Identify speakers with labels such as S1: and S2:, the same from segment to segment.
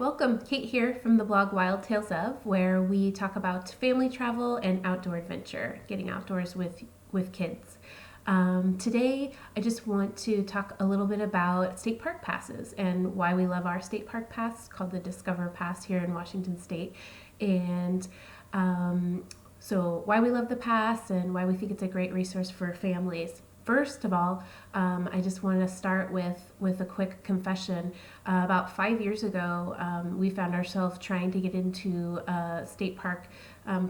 S1: Welcome, Kate here from the blog Wild Tales of, where we talk about family travel and outdoor adventure, getting outdoors with kids. Today, I just want to talk a little bit about state park passes and why we love our state park pass called the Discover Pass here in Washington State. And so why we love the pass and why we think it's a great resource for families. First of all, I just want to start with a quick confession. About 5 years ago, we found ourselves trying to get into a state park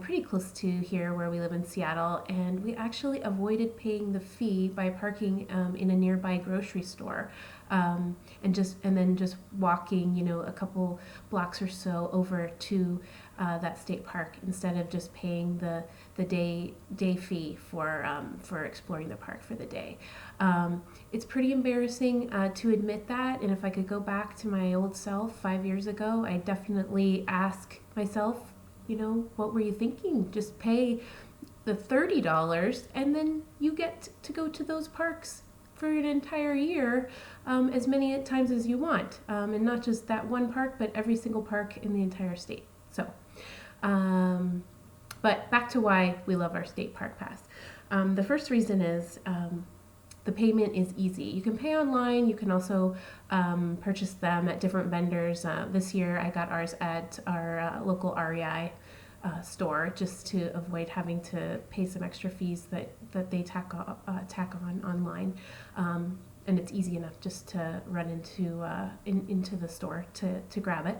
S1: pretty close to here where we live in Seattle, and we actually avoided paying the fee by parking in a nearby grocery store, and then just walking, a couple blocks or so over to that state park instead of just paying the day fee for exploring the park for the day. It's pretty embarrassing to admit that, and if I could go back to my old self 5 years ago, I definitely ask myself, what were you thinking? Just pay the $30 and then you get to go to those parks for an entire year, as many times as you want, and not just that one park, but every single park in the entire state. So, but back to why we love our state park pass. The first reason is the payment is easy. You can pay online. You can also purchase them at different vendors. This year I got ours at our local REI store, just to avoid having to pay some extra fees that they tack on online. And it's easy enough just to run into the store to grab it.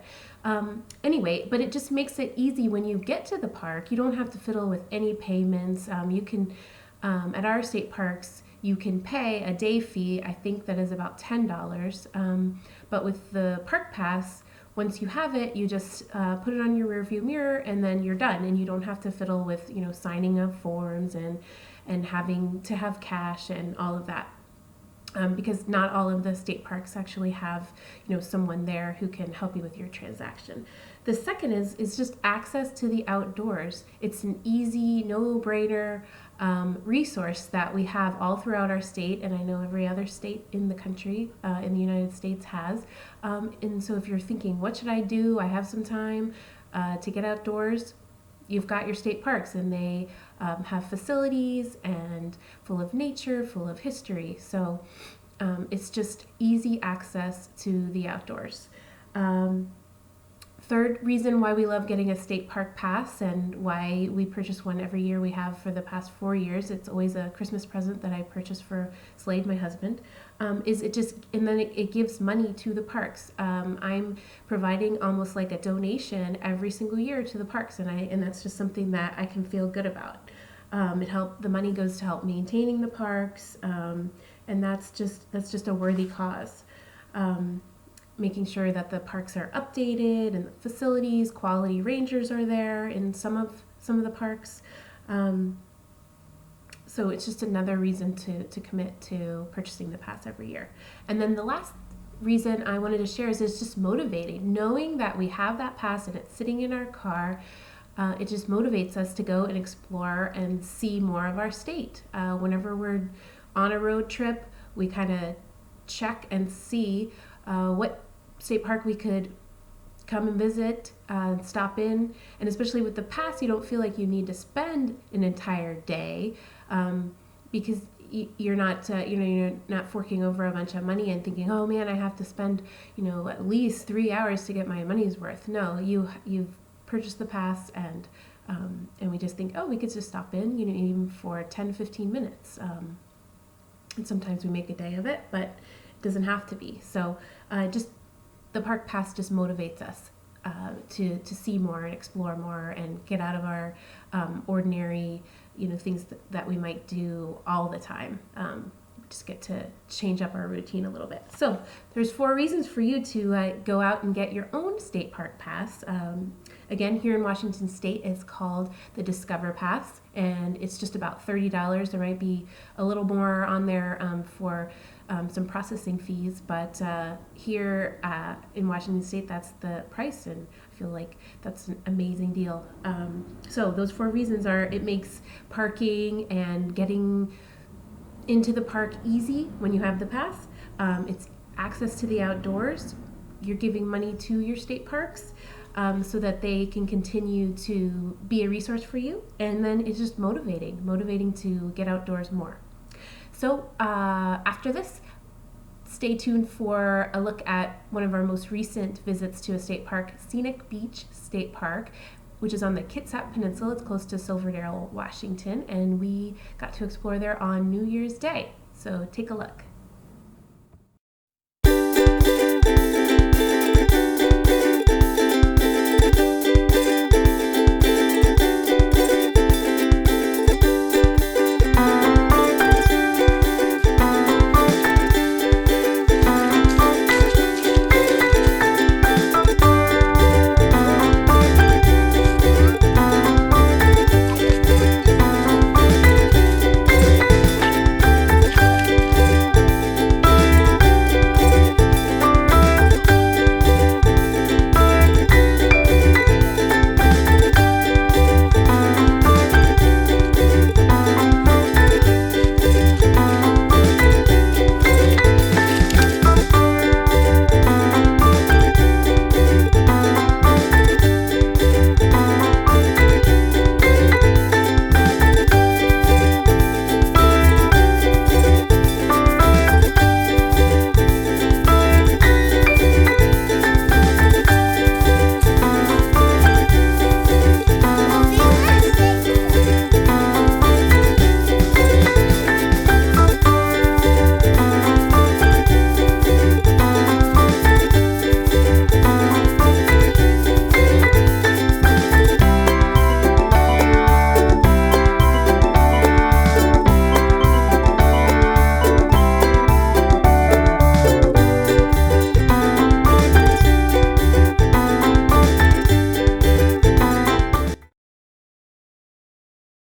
S1: Anyway, but it just makes it easy when you get to the park. You don't have to fiddle with any payments. You can, at our state parks, you can pay a day fee. I think that is about $10. But with the park pass, once you have it, you just put it on your rearview mirror and then you're done. And you don't have to fiddle with, signing up forms and having to have cash and all of that. Because not all of the state parks actually have, someone there who can help you with your transaction. The second is just access to the outdoors. It's an easy, no-brainer resource that we have all throughout our state, and I know every other state in the country, in the United States has. And so if you're thinking, what should I do? I have some time to get outdoors. You've got your state parks, and they have facilities and full of nature, full of history. So it's just easy access to the outdoors. Third reason why we love getting a state park pass and why we purchase one every year, we have for the past 4 years. It's always a Christmas present that I purchase for Slade, my husband. It gives money to the parks. I'm providing almost like a donation every single year to the parks, and that's just something that I can feel good about. The money goes to help maintaining the parks, and that's just a worthy cause. Making sure that the parks are updated and the facilities, quality rangers are there in some of the parks. So it's just another reason to commit to purchasing the pass every year. And then the last reason I wanted to share is it's just motivating. Knowing that we have that pass and it's sitting in our car, it just motivates us to go and explore and see more of our state. Whenever we're on a road trip, we kind of check and see what state park we could come and visit, stop in, and especially with the pass, you don't feel like you need to spend an entire day because you're not forking over a bunch of money and thinking, oh man, I have to spend at least 3 hours to get my money's worth. No, you've purchased the pass, and we just think, oh, we could just stop in, even for 10 to 15 minutes. And sometimes we make a day of it, but it doesn't have to be. So the park pass just motivates us to see more and explore more and get out of our ordinary, things that we might do all the time. Just get to change up our routine a little bit. So there's 4 reasons for you to go out and get your own state park pass. Again, here in Washington State, it's called the Discover Pass, and it's just about $30. There might be a little more on there for some processing fees, but here in Washington State, that's the price, and I feel like that's an amazing deal. So those 4 reasons are: it makes parking and getting into the park easy when you have the pass. It's access to the outdoors.
S2: you're giving money to your state parks so that they can continue to be a resource for you. And then it's just motivating to get outdoors more. So after this, stay tuned for a look at one of our most recent visits to a state park, Scenic Beach State Park, which is on the Kitsap Peninsula. It's close to Silverdale, Washington, and we got to explore there on New Year's Day. So take a look.